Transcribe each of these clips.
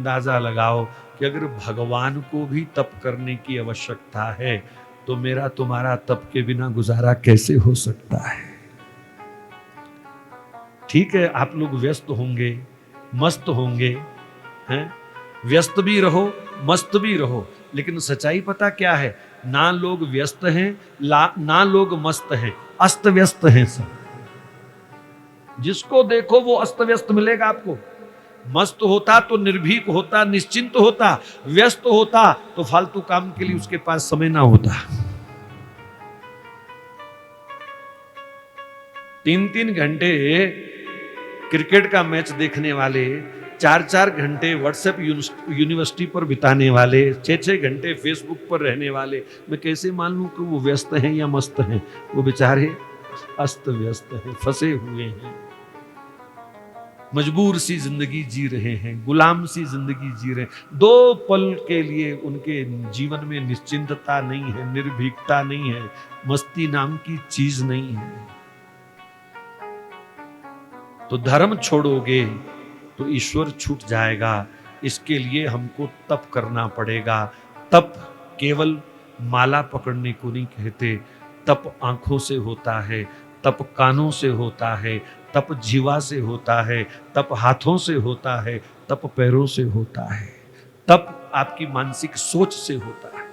अंदाजा लगाओ कि अगर भगवान को भी तप करने की आवश्यकता है तो मेरा तुम्हारा तप के बिना गुजारा कैसे हो सकता है। ठीक है, आप लोग व्यस्त होंगे, मस्त होंगे, हैं, व्यस्त भी रहो, मस्त भी रहो, लेकिन सच्चाई पता क्या है, ना लोग व्यस्त हैं, ना लोग मस्त हैं, अस्त व्यस्त हैं सब। जिसको देखो वो अस्त व्यस्त मिलेगा आपको। मस्त होता तो निर्भीक होता, निश्चिंत होता, व्यस्त होता तो फालतू काम के लिए उसके पास समय ना होता। 3-3 घंटे क्रिकेट का मैच देखने वाले, 4-4 घंटे व्हाट्सएप यूनिवर्सिटी पर बिताने वाले, 6-6 घंटे फेसबुक पर रहने वाले, मैं कैसे मान लूं कि वो व्यस्त हैं या मस्त हैं। वो बेचारे अस्त व्यस्त हैं, फंसे हुए हैं, मजबूर सी जिंदगी जी रहे हैं, गुलाम सी जिंदगी जी रहे हैं। 2 पल के लिए उनके जीवन में निश्चिंतता नहीं है, निर्भीकता नहीं है, मस्ती नाम की चीज नहीं है। तो धर्म छोड़ोगे तो ईश्वर छूट जाएगा। इसके लिए हमको तप करना पड़ेगा। तप केवल माला पकड़ने को नहीं कहते, तप आंखों से होता है, तप कानों से होता है, तप जीवा से होता है, तप हाथों से होता है, तप पैरों से होता है, तप आपकी मानसिक सोच से होता है।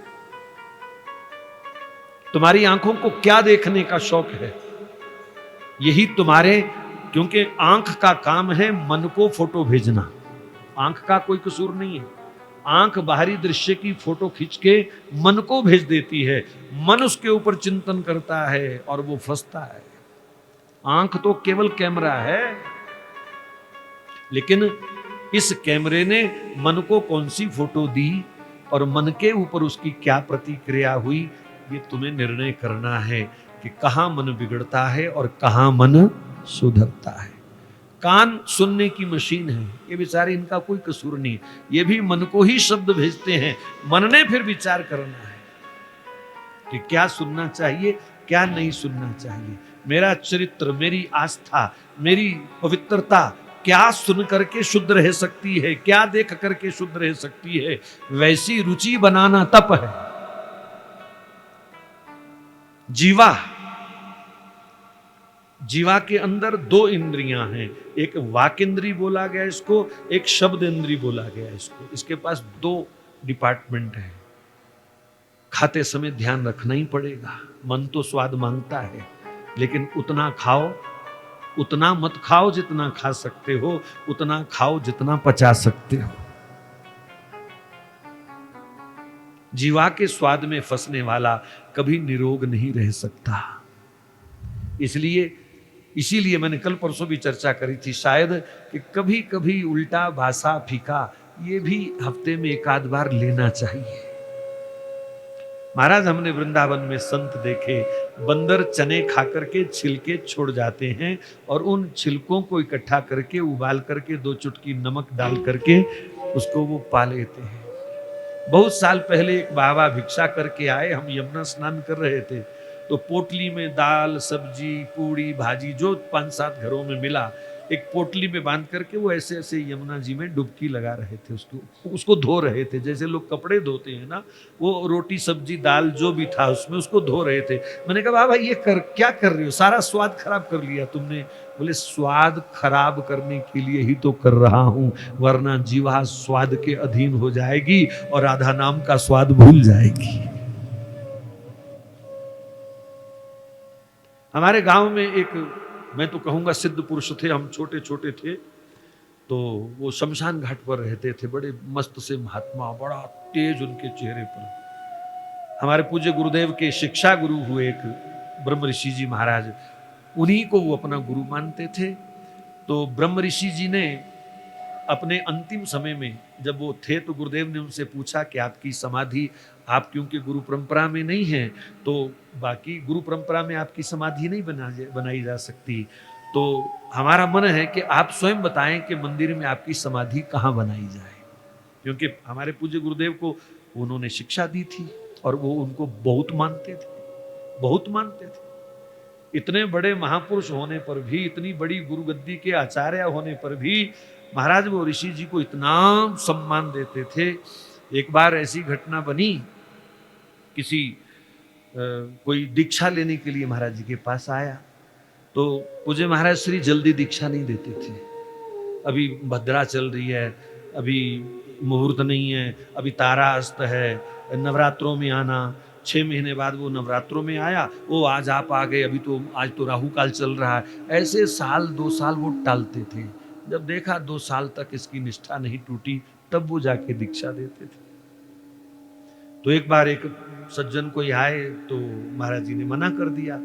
तुम्हारी आंखों को क्या देखने का शौक है, यही तुम्हारे, क्योंकि आंख का काम है मन को फोटो भेजना। आंख का कोई कसूर नहीं है, आंख बाहरी दृश्य की फोटो खींच के मन को भेज देती है, मन उसके ऊपर चिंतन करता है और वो फंसता है। आंख तो केवल कैमरा है, लेकिन इस कैमरे ने मन को कौन सी फोटो दी और मन के ऊपर उसकी क्या प्रतिक्रिया हुई, ये तुम्हें निर्णय करना है कि कहां मन बिगड़ता है और कहां मन सुधरता है। कान सुनने की मशीन है, ये बेचारे, इनका कोई कसूर नहीं, ये भी मन को ही शब्द भेजते हैं। मन ने फिर विचार करना है कि क्या सुनना चाहिए, क्या नहीं सुनना चाहिए। मेरा चरित्र, मेरी आस्था, मेरी पवित्रता क्या सुन करके शुद्ध रह सकती है, क्या देख करके शुद्ध रह सकती है, वैसी रुचि बनाना तप है। जीवा के अंदर 2 इंद्रियां हैं, एक वाक इंद्री बोला गया इसको, एक शब्द इंद्री बोला गया इसको। इसके पास 2 डिपार्टमेंट है। खाते समय ध्यान रखना ही पड़ेगा। मन तो स्वाद मांगता है, लेकिन उतना खाओ, उतना मत खाओ जितना खा सकते हो, उतना खाओ जितना पचा सकते हो। जीवा के स्वाद में फंसने वाला कभी निरोग नहीं रह सकता। इसीलिए मैंने कल परसों भी चर्चा करी थी शायद, कि कभी कभी उल्टा भाषा फीका ये भी हफ्ते में 1 आध बार लेना चाहिए। महाराज, हमने वृंदावन में संत देखे, बंदर चने खाकर के छिलके छोड़ जाते हैं और उन छिलकों को इकट्ठा करके उबाल करके 2 चुटकी नमक डाल करके उसको वो पा लेते हैं। बहुत साल पहले एक बाबा भिक्षा करके आए, हम यमुना स्नान कर रहे थे, तो पोटली में दाल, सब्जी, पूड़ी, भाजी जो 5-7 घरों में मिला, एक पोटली में बांध करके वो ऐसे ऐसे यमुना जी में डुबकी लगा रहे थे, उसको धो रहे थे, जैसे लोग कपड़े धोते हैं ना, वो रोटी सब्जी दाल जो भी था उसमें उसको धो रहे थे। मैंने कहा बाबा ये क्या कर रहे हो, सारा स्वाद खराब कर लिया तुमने। बोले स्वाद खराब करने के लिए ही तो कर रहा हूं, वरना जीवा स्वाद के अधीन हो जाएगी और राधा नाम का स्वाद भूल जाएगी। हमारे गांव में एक, मैं तो कहूंगा सिद्ध पुरुष थे, हम छोटे छोटे थे, तो वो शमशान घाट पर रहते थे, बड़े मस्त से महात्मा, बड़ा तेज उनके चेहरे पर। हमारे पूज्य गुरुदेव के शिक्षा गुरु हुए एक ब्रह्म ऋषि जी महाराज, उन्हीं को वो अपना गुरु मानते थे। तो ब्रह्म ऋषि जी ने अपने अंतिम समय में जब वो थे, तो गुरुदेव ने उनसे पूछा कि आपकी समाधि, आप क्योंकि गुरु परंपरा में नहीं हैं, तो बाकी गुरु परंपरा में आपकी समाधि नहीं बनाई जा सकती, तो हमारा मन है कि आप स्वयं बताएं कि मंदिर में आपकी समाधि कहाँ बनाई जाए। क्योंकि हमारे पूज्य गुरुदेव को उन्होंने शिक्षा दी थी और वो उनको बहुत मानते थे, बहुत मानते थे। इतने बड़े महापुरुष होने पर भी, इतनी बड़ी गुरुगद्दी के आचार्य होने पर भी महाराज वो ऋषि जी को इतना सम्मान देते थे। एक बार ऐसी घटना बनी, किसी कोई दीक्षा लेने के लिए महाराज जी के पास आया, तो पूज्य महाराज श्री जल्दी दीक्षा नहीं देते थे। अभी भद्रा चल रही है, अभी मुहूर्त नहीं है, अभी तारा अस्त है, नवरात्रों में आना। 6 महीने बाद वो नवरात्रों में आया, वो आज आप आ गए, अभी तो आज तो राहु काल चल रहा है। ऐसे साल 2 साल वो टालते थे। जब देखा 2 साल तक इसकी निष्ठा नहीं टूटी, तब वो जाके दीक्षा देते थे। तो एक बार एक सज्जन कोई आए तो महाराज जी ने मना कर दिया।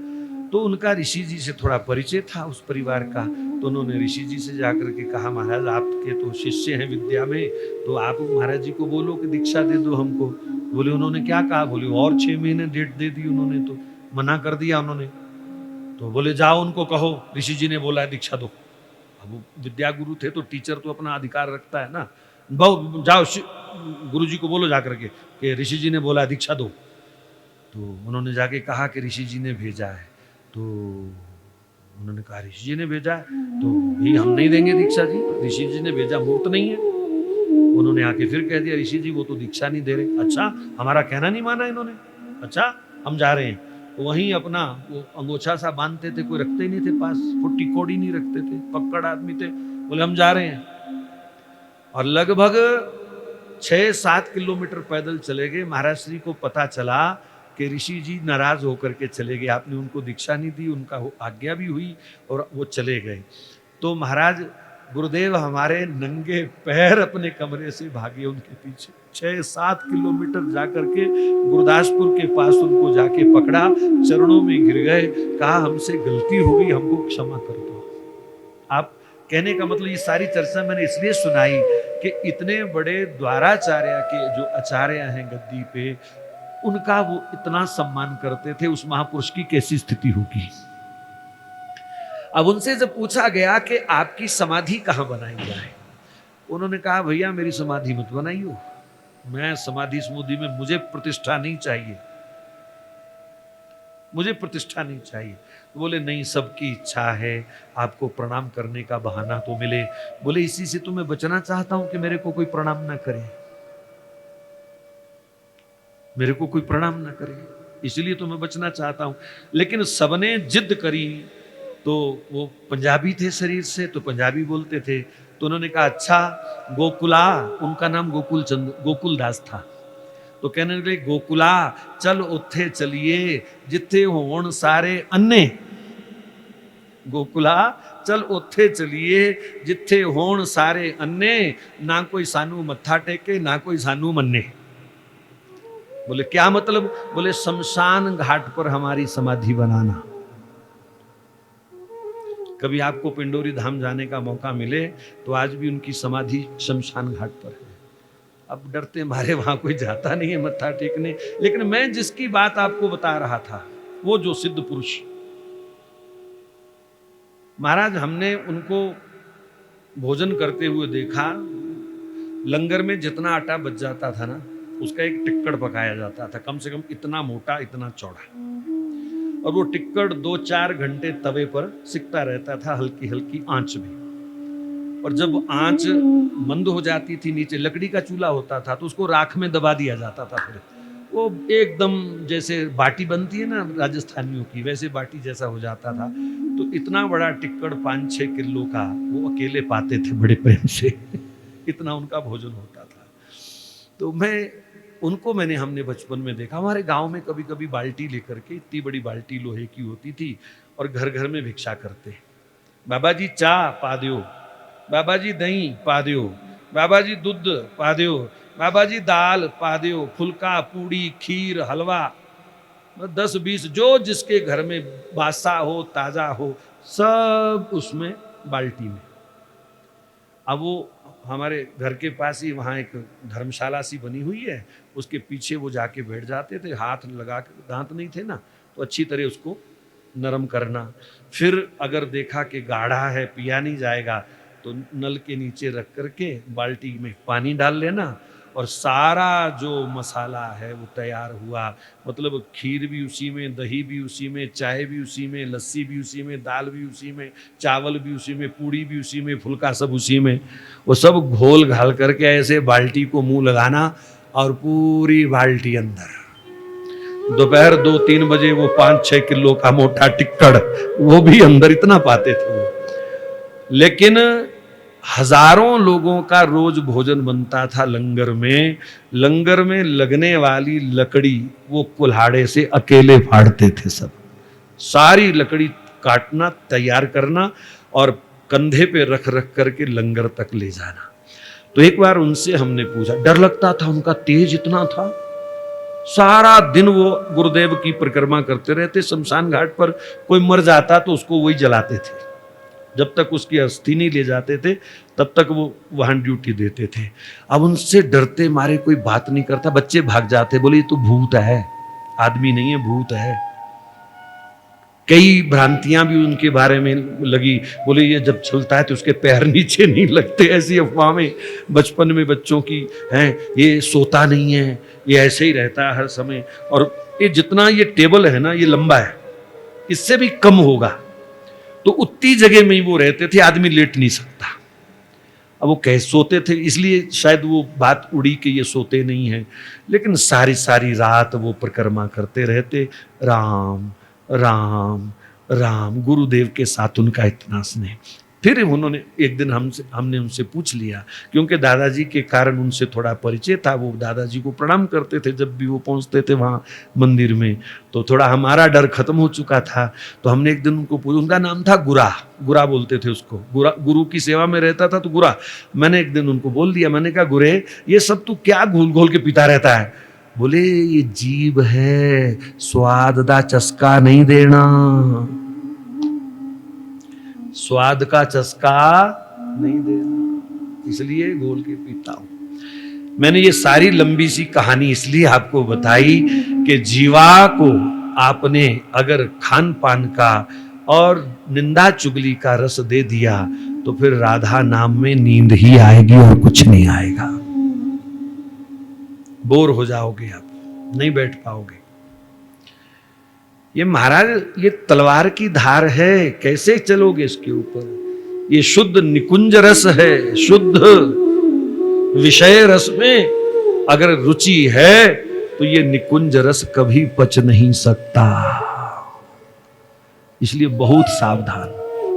तो उनका ऋषि जी से थोड़ा परिचय था उस परिवार का, तो उन्होंने ऋषि जी से जाकर के कहा, महाराज आपके तो शिष्य हैं विद्या में, तो आप महाराज जी को बोलो कि दीक्षा दे दो हमको। बोले उन्होंने क्या कहा? बोले और 6 महीने डेट दे दी उन्होंने, तो मना कर दिया उन्होंने। तो बोले जाओ उनको कहो ऋषि जी ने बोला है दीक्षा दो। अब वो विद्या गुरु थे तो टीचर तो अपना अधिकार रखता है ना। जाओ गुरु जी को बोलो जाकर के कि ऋषि जी ने बोला दीक्षा दो। तो उन्होंने जाके कहा कि ऋषि जी ने भेजा है। तो उन्होंने कहा ऋषि जी ने भेजा है तो भाई हम नहीं देंगे दीक्षा जी, ऋषि जी ने भेजा, मुहूर्त नहीं है। उन्होंने आके फिर कह दिया ऋषि जी वो तो दीक्षा नहीं दे रहे। अच्छा, हमारा कहना नहीं माना इन्होंने, अच्छा हम जा रहे हैं। तो वहीं अपना वो अंगोछा सा बांधते थे, कोई रखते ही नहीं थे पास, फुट्टी कोड़ी नहीं रखते थे, पक्कड़ आदमी थे। बोले हम जा रहे हैं। और लगभग 6-7 किलोमीटर पैदल चले गए। महाराज श्री को पता चला कि ऋषि जी नाराज होकर के चले गए, आपने उनको दीक्षा नहीं दी, उनका आज्ञा भी हुई और वो चले गए। तो महाराज गुरुदेव हमारे नंगे पैर अपने कमरे से भागे उनके पीछे, 6-7 किलोमीटर जाकर के गुरदासपुर के पास उनको जाके पकड़ा, चरणों में गिर गए, कहा हमसे गलती हो गई, हमको क्षमा कर दो। आप कहने का मतलब ये सारी चर्चा मैंने इसलिए सुनाई कि इतने बड़े द्वाराचार्य के जो आचार्य हैं गद्दी पे, उनका वो इतना सम्मान करते थे, उस महापुरुष की कैसी स्थिति होगी। अब उनसे जब पूछा गया कि आपकी समाधि कहाँ बनाई जाए, उन्होंने कहा भैया मेरी समाधि मत बनाइयो, मैं समाधि स्मूधि में मुझे प्रतिष्ठा नहीं चाहिए, मुझे प्रतिष्ठा नहीं चाहिए। तो बोले नहीं, सबकी इच्छा है आपको प्रणाम करने का बहाना तो मिले। बोले इसी से तो मैं बचना चाहता हूं कि मेरे को कोई प्रणाम ना करे, मेरे को कोई प्रणाम ना करे, इसलिए तो मैं बचना चाहता हूं। लेकिन सबने जिद करी, तो वो पंजाबी थे शरीर से, तो पंजाबी बोलते थे। तो उन्होंने कहा अच्छा गोकुला, उनका नाम गोकुल दास था, तो कहने लगे गोकुला चल उत्थे चलिए जिथे होण सारे अन्ने, गोकुला चल उत्थे चलिए जिथे होण सारे अन्ने, ना कोई सानू मत्था टेके ना कोई सानू मन्ने। बोले क्या मतलब? बोले शमशान घाट पर हमारी समाधि बनाना। कभी आपको पिंडोरी धाम जाने का मौका मिले तो आज भी उनकी समाधि शमशान घाट पर है। अब डरते मारे वहां कोई जाता नहीं है मत्था टेकने। लेकिन मैं जिसकी बात आपको बता रहा था, वो जो सिद्ध पुरुष महाराज, हमने उनको भोजन करते हुए देखा। लंगर में जितना आटा बच जाता था ना, उसका एक टिक्कड़ पकाया जाता था, कम से कम इतना मोटा इतना चौड़ा, और वो टिक्कड़ 2-4 घंटे तवे पर सिकता रहता था, हल्की हल्की आंच में। और जब आंच मंद हो जाती थी, नीचे लकड़ी का चूल्हा होता था, तो उसको राख में दबा दिया जाता था। फिर वो एकदम जैसे बाटी बनती है ना राजस्थानियों की, वैसे बाटी जैसा हो जाता था। तो इतना बड़ा टिक्कड़ 5-6 किलो का वो अकेले पाते थे बड़े प्रेम से इतना उनका भोजन होता था। तो मैंने हमने बचपन में देखा। हमारे गांव में कभी कभी बाल्टी लेकर के, इतनी बड़ी बाल्टी लोहे की होती थी, और घर घर में भिक्षा करते। बाबा जी चाह पा दियो, बाबा जी दही पा दियो, बाबा जी दूध पा दियो, बाबा जी दाल पा दियो, फुल्का पूड़ी खीर हलवा, 10-20 जो जिसके घर में बासा हो ताजा हो, सब उसमें बाल्टी में। अब वो हमारे घर के पास ही वहाँ एक धर्मशाला सी बनी हुई है, उसके पीछे वो जाके बैठ जाते थे, हाथ लगा के, दांत नहीं थे ना, तो अच्छी तरह उसको नरम करना। फिर अगर देखा कि गाढ़ा है, पिया नहीं जाएगा, तो नल के नीचे रख करके बाल्टी में पानी डाल लेना, और सारा जो मसाला है वो तैयार हुआ। मतलब खीर भी उसी में, दही भी उसी में, चाय भी उसी में, लस्सी भी उसी में, दाल भी उसी में, चावल भी उसी में, पूड़ी भी उसी में, फुल्का सब उसी में। वो सब घोल घाल करके ऐसे बाल्टी को मुंह लगाना और पूरी बाल्टी अंदर। दोपहर 2-3 बजे वो 5-6 किलो का मोटा टिक्कड़ वो भी अंदर, इतना पाते थे वो। लेकिन हजारों लोगों का रोज भोजन बनता था लंगर में। लंगर में लगने वाली लकड़ी वो कुल्हाड़े से अकेले फाड़ते थे सब। सारी लकड़ी काटना, तैयार करना और कंधे पे रख रख करके लंगर तक ले जाना। तो एक बार उनसे हमने पूछा, डर लगता था, उनका तेज इतना था। सारा दिन वो गुरुदेव की परिक्रमा करते रहते। शमशान घाट पर कोई मर जाता तो उसको वही जलाते थे, जब तक उसकी अस्थि नहीं ले जाते थे तब तक वो वहां ड्यूटी देते थे। अब उनसे डरते मारे कोई बात नहीं करता। बच्चे भाग जाते, बोले ये तो भूत है, आदमी नहीं है, भूत है। कई भ्रांतियां भी उनके बारे में लगी। बोले ये जब चलता है तो उसके पैर नीचे नहीं लगते, ऐसी अफवाहें बचपन में बच्चों की हैं। ये सोता नहीं है, ये ऐसे ही रहता है हर समय, और ये जितना ये टेबल है ना ये लंबा है, इससे भी कम होगा, तो उतनी जगह में ही वो रहते थे, आदमी लेट नहीं सकता। अब वो कैसे सोते थे, इसलिए शायद वो बात उड़ी कि ये सोते नहीं है। लेकिन सारी सारी रात वो परिक्रमा करते रहते, राम राम राम। गुरुदेव के साथ उनका इतना स्नेह। फिर उन्होंने एक दिन हमने उनसे पूछ लिया, क्योंकि दादाजी के कारण उनसे थोड़ा परिचय था। वो दादाजी को प्रणाम करते थे जब भी वो पहुंचते थे वहाँ मंदिर में। तो थोड़ा हमारा डर खत्म हो चुका था। तो हमने एक दिन उनको पूछा, उनका नाम था गुरा, गुरा बोलते थे उसको, गुरु की सेवा में रहता था तो गुरा। मैंने एक दिन उनको बोल दिया, मैंने कहा गुरे ये सब तू क्या घोल घोल के पीता रहता है? बोले ये जीभ है, स्वाद दा चस्का नहीं देना, स्वाद का चस्का नहीं देना, इसलिए घोल के पीता हूं। मैंने ये सारी लंबी सी कहानी इसलिए आपको बताई कि जीवा को आपने अगर खान पान का और निंदा चुगली का रस दे दिया तो फिर राधा नाम में नींद ही आएगी और कुछ नहीं आएगा। बोर हो जाओगे, आप नहीं बैठ पाओगे। ये महाराज ये तलवार की धार है, कैसे चलोगे इसके ऊपर? ये शुद्ध निकुंज रस है, शुद्ध विषय रस में अगर रुचि है तो ये निकुंज रस कभी पच नहीं सकता। इसलिए बहुत सावधान।